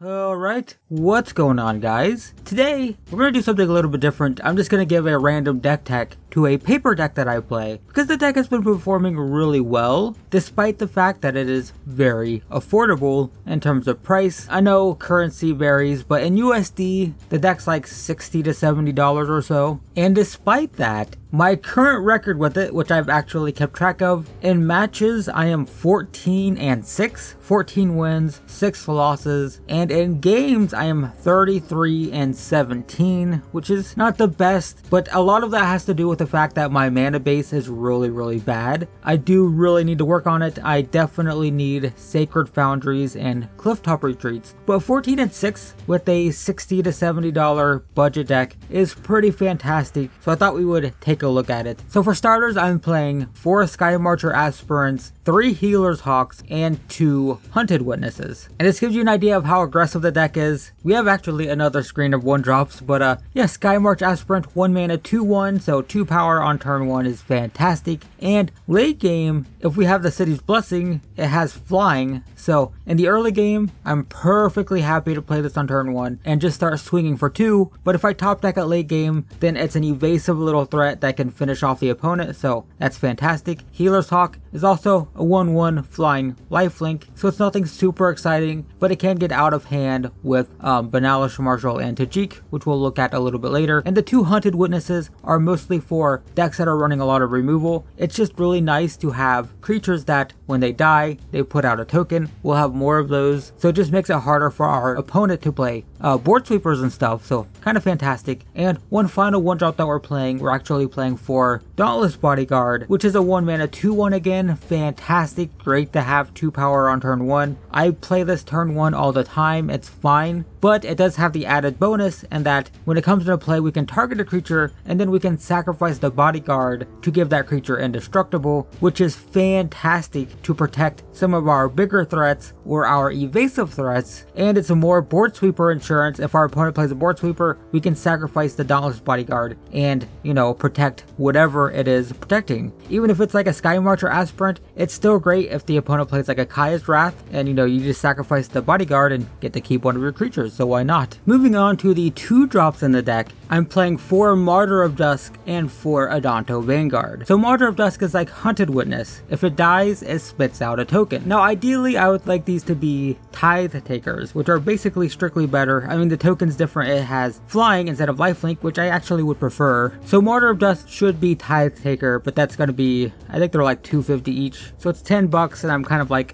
Alright, what's going on guys? Today, we're going to do something a little bit different. I'm just going to give a random deck tech to a paper deck that I play, because the deck has been performing really well, despite the fact that it is very affordable in terms of price. I know currency varies, but in USD, the deck's like $60 to $70 or so, and despite that, my current record with it, which I've actually kept track of, in matches I am 14-6, 14 wins, 6 losses, and in games I am 33-17, which is not the best, but a lot of that has to do with the fact that my mana base is really bad. I do really need to work on it. I definitely need Sacred Foundries and Clifftop Retreats, but 14-6 with a $60 to $70 budget deck is pretty fantastic, so I thought we would take a look at it. So for starters, I'm playing 4 Sky Marcher Aspirants, 3 Healer's Hawks, and 2 Hunted Witnesses. And this gives you an idea of how aggressive the deck is. We have actually another screen of 1-drops, but yeah, Sky March Aspirant, 1 mana, 2/1, so 2 power on turn 1 is fantastic. And late game, if we have the City's Blessing, it has flying, so in the early game, I'm perfectly happy to play this on turn 1 and just start swinging for 2, but if I top deck at late game, then it's an evasive little threat that can finish off the opponent, so that's fantastic. Healer's Hawk is also a 1/1 flying lifelink, so it's nothing super exciting, but it can get out of hand with Banalish Marshal and Tajik, which we'll look at a little bit later. And the 2 Hunted Witnesses are mostly for decks that are running a lot of removal. It's just really nice to have creatures that when they die, they put out a token. We'll have more of those, so it just makes it harder for our opponent to play board sweepers and stuff, so kind of fantastic. And one final 1-drop that we're actually playing for Dauntless Bodyguard, which is a 1 mana 2/1 again. Fantastic, great to have 2 power on turn 1. I play this turn 1 all the time, it's fine, but it does have the added bonus and that when it comes into play, we can target a creature and then we can sacrifice the bodyguard to give that creature indestructible, which is fantastic to protect some of our bigger threats or our evasive threats. And it's a more board sweeper insurance. If our opponent plays a board sweeper, we can sacrifice the Dauntless Bodyguard and, you know, protect whatever it is protecting. Even if it's like a Sky Marcher Aspirant, it's still great if the opponent plays like a Kaya's Wrath and, you know, you just sacrifice the bodyguard and get to keep one of your creatures, so why not? Moving on to the 2-drops in the deck, I'm playing 4 Martyr of Dusk and 4 Untitled Vanguard. So Martyr of Dusk is like Hunted Witness. If it dies, it spits out a token. Now ideally, I would like these to be Tithe Takers, which are basically strictly better. I mean, the token's different. It has flying instead of lifelink, which I actually would prefer. So Martyr of Dusk should be Tithe Taker, but that's gonna be, I think they're like $2.50 each. So it's $10 and I'm kind of like,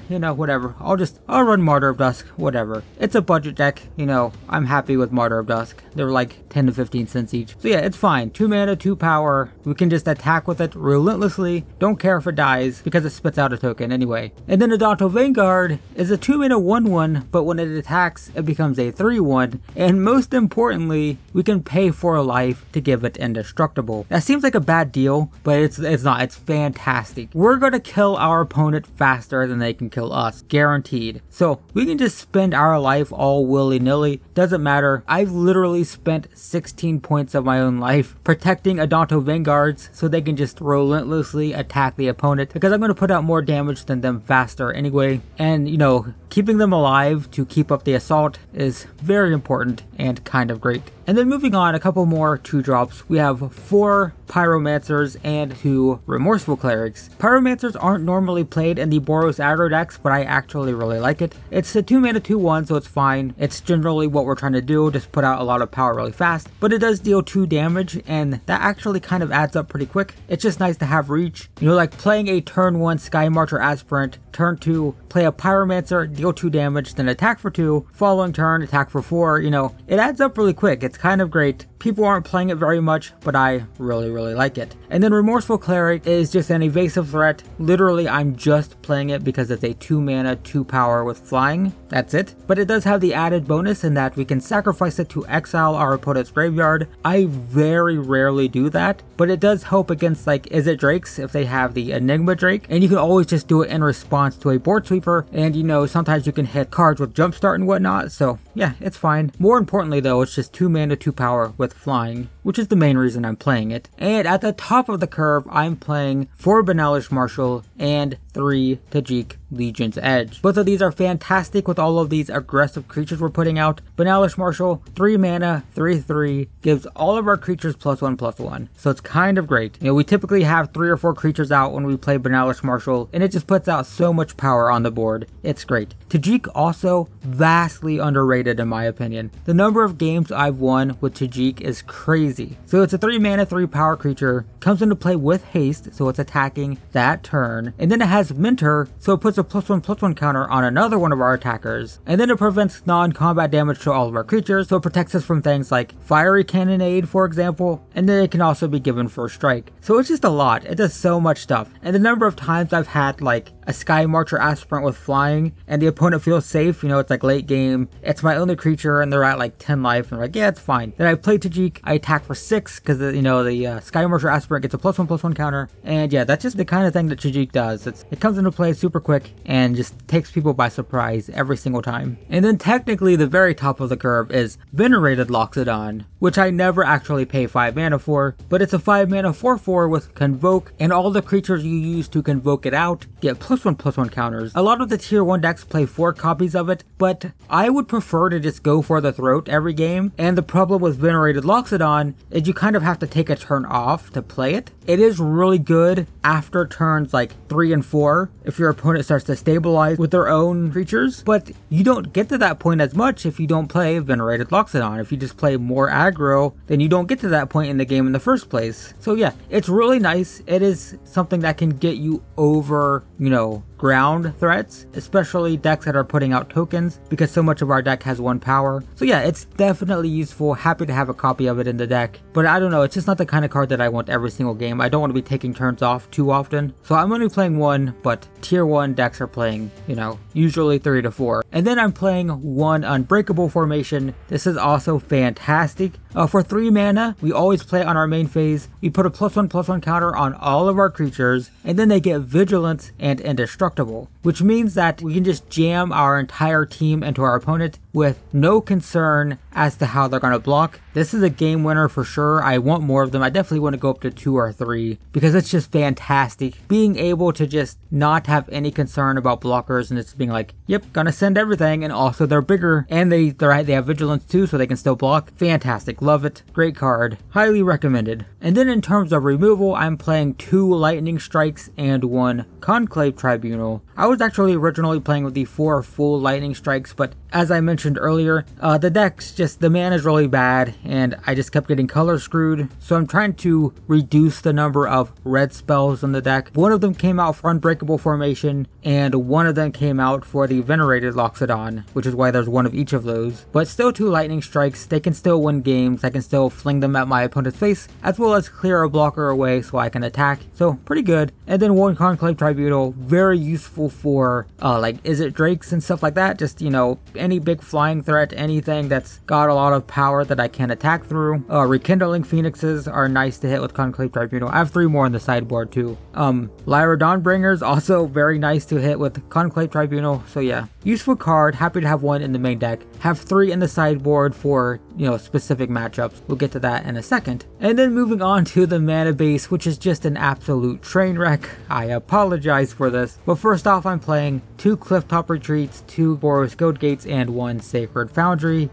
you know, whatever. I'll run Martyr of Dusk, whatever. It's a budget deck, you know, I'm happy with Martyr of Dusk. They're like 10 to 15 cents each. So yeah, it's fine. 2 mana, 2 power. We can just attack with it relentlessly. Don't care if it dies because it spits out a token anyway. And then the Untitled Vanguard is a 2 mana 1/1, but when it attacks, it becomes a 3/1. And most importantly, we can pay for a life to give it indestructible. That seems like a bad deal, but it's not. It's fantastic. We're gonna kill our opponent faster than they can kill us, guaranteed. So we can just spend our life all willy-nilly. Doesn't matter. I've literally spent 16 points of my own life protecting Untitled Vanguards so they can just relentlessly attack the opponent, because I'm going to put out more damage than them faster anyway. And, you know, keeping them alive to keep up the assault is very important and kind of great. And then moving on, a couple more 2-drops. We have 4 Pyromancers and 2 Remorseful Clerics. Pyromancers aren't normally played in the Boros Aggro decks, but I actually really like it. It's a 2 mana 2/1, so it's fine. It's generally what we're trying to do, just put out a lot of power really fast, but it does deal 2 damage, and that actually kind of adds up pretty quick. It's just nice to have reach. You know, like playing a turn 1 Sky Marcher Aspirant, turn 2, play a Pyromancer, deal 2 damage, then attack for 2, following turn, attack for 4, you know, it adds up really quick. It's kind of great. People aren't playing it very much, but I really like it. And then Remorseful Cleric is just an evasive threat. Literally, I'm just playing it because it's a 2 mana, 2 power with flying. That's it. But it does have the added bonus in that we can sacrifice it to exile our opponent's graveyard. I very rarely do that, but it does help against like Izzet Drakes if they have the Enigma Drake. And you can always just do it in response to a board sweeper. And you know, sometimes you can hit cards with Jumpstart and whatnot. So yeah, it's fine. More importantly though, it's just 2 mana, 2 power with flying, which is the main reason I'm playing it. And at the top of the curve, I'm playing 4 Banalish Marshal and 3 Tajik Legion's Edge. Both of these are fantastic with all of these aggressive creatures we're putting out. Banalish Marshal, 3 mana, 3/3, gives all of our creatures +1/+1. So it's kind of great. You know, we typically have 3 or 4 creatures out when we play Banalish Marshal, and it just puts out so much power on the board. It's great. Tajik also vastly underrated in my opinion. The number of games I've won with Tajik is crazy. So it's a 3 mana, 3 power creature, comes into play with haste, so it's attacking that turn, and then it has Mentor, so it puts a +1/+1 counter on another one of our attackers, and then it prevents non-combat damage to all of our creatures, so it protects us from things like Fiery Cannonade, for example, and then it can also be given First Strike. So it's just a lot. It does so much stuff, and the number of times I've had like a Sky Marcher Aspirant with flying, and the opponent feels safe, you know, it's like late game, it's my only creature, and they're at like 10 life, and they're like, yeah, it's fine. Then I play Tajik, I attack for 6, because you know, the Sky Marcher Aspirant gets a +1/+1 counter, and yeah, that's just the kind of thing that Tajik does. It comes into play super quick, and just takes people by surprise every single time. And then technically the very top of the curve is Venerated Loxodon, which I never actually pay 5 mana for, but it's a 5 mana 4/4 with Convoke, and all the creatures you use to convoke it out get +1/+1 counters. A lot of the tier 1 decks play 4 copies of it, but I would prefer to just go for the throat every game, and the problem with Venerated Loxodon is you kind of have to take a turn off to play it. It is really good after turns like 3 and 4 if your opponent starts to stabilize with their own creatures, but you don't get to that point as much if you don't play Venerated Loxodon. If you just play more aggro, then you don't get to that point in the game in the first place. So yeah, it's really nice. It is something that can get you over, you know, ground threats, especially decks that are putting out tokens, because so much of our deck has 1 power. So yeah, it's definitely useful. Happy to have a copy of it in the deck, but I don't know, it's just not the kind of card that I want every single game. I don't want to be taking turns off too often, so I'm only playing 1, but tier 1 decks are playing, you know, usually 3 to 4. And then I'm playing 1 Unbreakable formation. This is also fantastic. For 3 mana, we always play on our main phase. We put a +1/+1 counter on all of our creatures, and then they get Vigilance and Indestructible, which means that we can just jam our entire team into our opponent with no concern as to how they're going to block. This is a game winner for sure. I want more of them. I definitely want to go up to 2 or 3 because it's just fantastic. Being able to just not have any concern about blockers and it's being like, yep, gonna send everything, and also they're bigger and they have Vigilance too, so they can still block. Fantastic. Love it. Great card. Highly recommended. And then in terms of removal, I'm playing 2 Lightning Strikes and 1 Conclave Tribunal. I was actually originally playing with the 4 full Lightning Strikes, but as I mentioned earlier, the deck's just, the mana is really bad and I just kept getting color screwed, so I'm trying to reduce the number of red spells in the deck. One of them came out for Unbreakable formation, and one of them came out for the Venerated Loxodon, which is why there's 1 of each of those. But still 2 Lightning Strikes. They can still win games. I can still fling them at my opponent's face, as well as clear a blocker away so I can attack. So pretty good. And then 1 Conclave Tribunal, very useful for like Izzet Drakes and stuff like that. Just, you know, any big flying threat, anything that's got a lot of power that I can attack through. Rekindling Phoenixes are nice to hit with Conclave Tribunal. I have 3 more on the sideboard too. Lyra Dawnbringers also very nice to hit with Conclave Tribunal. So yeah, useful card. Happy to have 1 in the main deck. Have 3 in the sideboard for, you know, specific matchups. We'll get to that in a second. And then moving on to the mana base, which is just an absolute train wreck. I apologize for this. But first off, I'm playing 2 Clifftop Retreats, 2 Boros Gates, and 1 Sacred Foundry.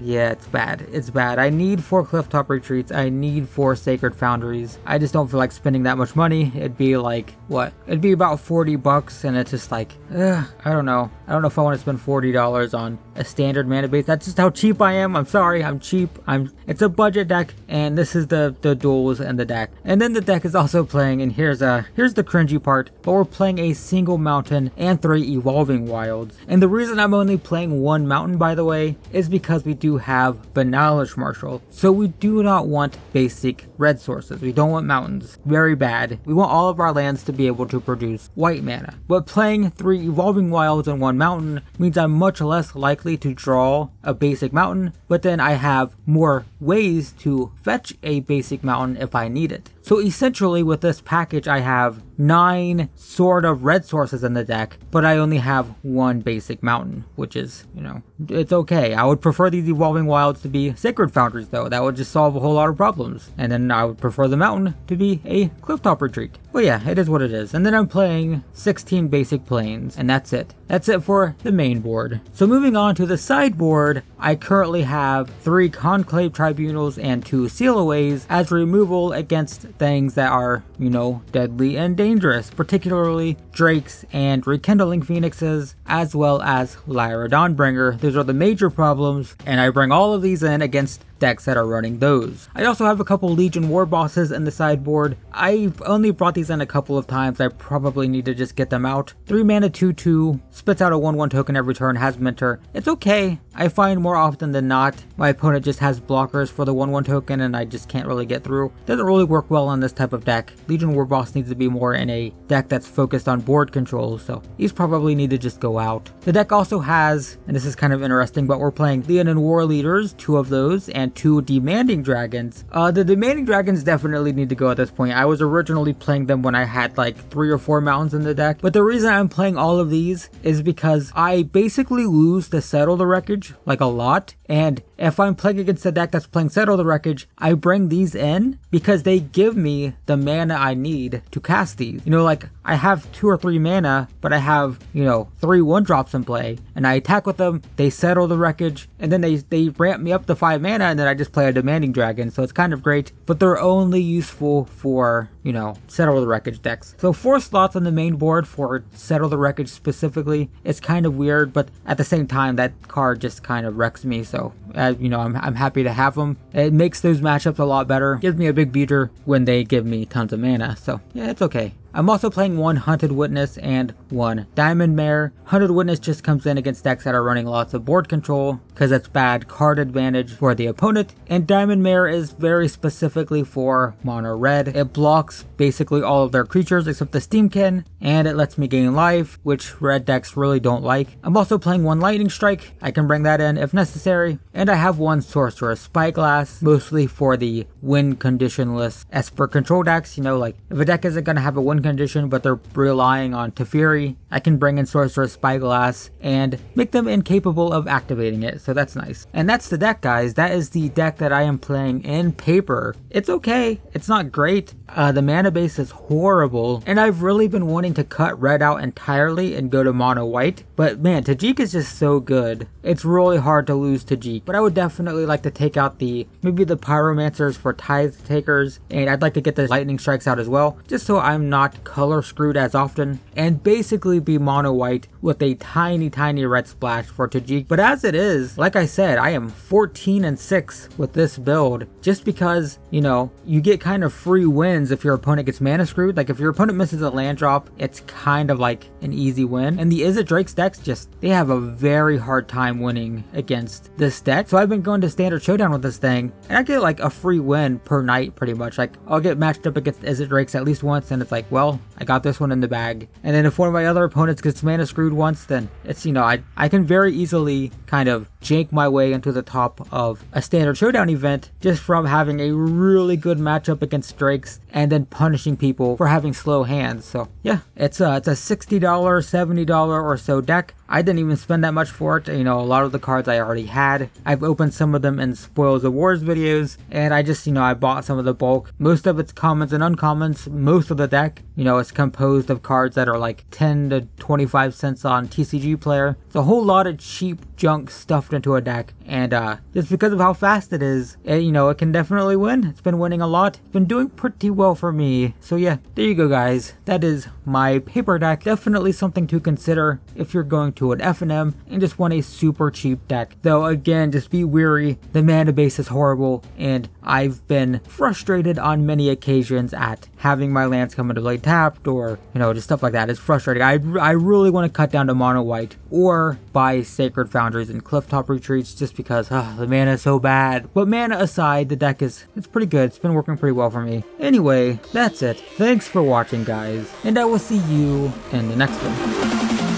Yeah, it's bad. It's bad. I need 4 Clifftop Retreats. I need 4 Sacred Foundries. I just don't feel like spending that much money. It'd be like, what? It'd be about 40 bucks, and it's just like, I don't know. I don't know if I want to spend $40 on a standard mana base. That's just how cheap I am. I'm sorry, I'm cheap. It's a budget deck, and this is the duels and the deck. And then the deck is also playing, and here's the cringy part, but we're playing a single mountain and 3 Evolving Wilds. And the reason I'm only playing 1 mountain, by the way, is because we do have Banalish Marshal. So we do not want basic red sources. We don't want mountains. Very bad. We want all of our lands to be able to produce white mana. But playing 3 Evolving Wilds and 1 mountain means I'm much less likely to draw a basic mountain, but then I have more ways to fetch a basic mountain if I need it. So essentially with this package I have 9 sort of red sources in the deck, but I only have 1 basic mountain, which is, you know, it's okay. I would prefer these Evolving Wilds to be Sacred Foundries though. That would just solve a whole lot of problems. And then I would prefer the mountain to be a Clifftop Retreat. But yeah, it is what it is. And then I'm playing 16 basic planes, and that's it. That's it for the main board. So moving on to the sideboard, I currently have 3 Conclave Tribunals and 2 Sealaways as removal against things that are, you know, deadly and dangerous, particularly Drakes and Rekindling Phoenixes, as well as Lyra Dawnbringer. Those are the major problems, and I bring all of these in against decks that are running those. I also have a couple Legion War Bosses in the sideboard. I've only brought these in a couple of times. I probably need to just get them out. 3 mana 2/2, spits out a 1/1 token every turn, has Mentor. It's okay. I find more often than not, my opponent just has blockers for the 1/1 token and I just can't really get through. Doesn't really work well on this type of deck. Legion War Boss needs to be more in a deck that's focused on board control, so these probably need to just go out. The deck also has, and this is kind of interesting, but we're playing Leonin War Leaders, 2 of those, and 2 Demanding Dragons. The Demanding Dragons definitely need to go at this point. I was originally playing them when I had like 3 or 4 mountains in the deck, but the reason I'm playing all of these is because I basically lose to Settle the Wreckage like a lot, and if I'm playing against a deck that's playing Settle the Wreckage, I bring these in because they give me the mana I need to cast these. You know, like I have 2 or 3 mana, but I have, you know, 3 1-drops in play, and I attack with them, they Settle the Wreckage, and then they ramp me up to 5 mana, and then I just play a Demanding Dragon, so it's kind of great, but they're only useful for, you know, Settle the Wreckage decks. So 4 slots on the main board for Settle the Wreckage specifically. It's kind of weird, but at the same time, that card just kind of wrecks me, so you know, I'm happy to have them. It makes those matchups a lot better. Gives me a big beater when they give me tons of mana, so yeah, it's okay. I'm also playing 1 Hunted Witness and 1 Diamond Mare. Hunted Witness just comes in against decks that are running lots of board control because it's bad card advantage for the opponent, and Diamond Mare is very specifically for mono red. It blocks basically all of their creatures except the Steamkin, and it lets me gain life, which red decks really don't like. I'm also playing 1 Lightning Strike. I can bring that in if necessary, and I have 1 Sorceress Spyglass, mostly for the win conditionless Esper control decks. You know, like if a deck isn't going to have a win condition but they're relying on Teferi, I can bring in Sorceress Spyglass and make them incapable of activating it, so that's nice. And that's the deck, guys. That is the deck that I am playing in paper. It's okay. It's not great. The mana base is horrible, and I've really been wanting to cut red out entirely and go to mono white, but man, Tajik is just so good. It's really hard to lose Tajik, but I would definitely like to take out maybe the Pyromancers for Tithe Takers, and I'd like to get the Lightning Strikes out as well, just so I'm not color screwed as often, and basically be mono white with a tiny red splash for Tajik. But as it is, like I said, I am 14-6 with this build, just because, you know, you get kind of free wins if your opponent gets mana screwed. Like if your opponent misses a land drop, it's kind of like an easy win, and the Izzet Drake's decks they have a very hard time winning against this deck. So I've been going to Standard Showdown with this thing, and I get like a free win per night pretty much. Like I'll get matched up against Izzet Drakes at least once, and it's like, well, I got this one in the bag. And then if one of my other opponents gets mana screwed once, then it's, you know, I can very easily kind of jank my way into the top of a Standard Showdown event just from having a really good matchup against Drakes and then punishing people for having slow hands. So yeah, it's a $60, $70 or so deck. I didn't even spend that much for it. You know, a lot of the cards I already had. I've opened some of them in Spoils of Wars videos, and I just, you know, I bought some of the bulk. Most of it's commons and uncommons. Most of the deck, you know, is composed of cards that are like 10 to 25 cents on TCG Player. It's a whole lot of cheap junk stuffed into a deck, and just because of how fast it is, you know, it can definitely win. It's been winning a lot. It's been doing pretty well for me. So yeah, there you go, guys. That is my paper deck. Definitely something to consider if you're going to an F&M and just want a super cheap deck. Though again, just be wary, the mana base is horrible, and I've been frustrated on many occasions at having my lands come into play tapped, or, you know, just stuff like that. It's frustrating. I really want to cut down to mono white or buy Sacred Foundries and Clifftop Retreats just because the mana is so bad. But mana aside, the deck it's pretty good. It's been working pretty well for me. Anyway, that's it. Thanks for watching, guys, and I will see you in the next one.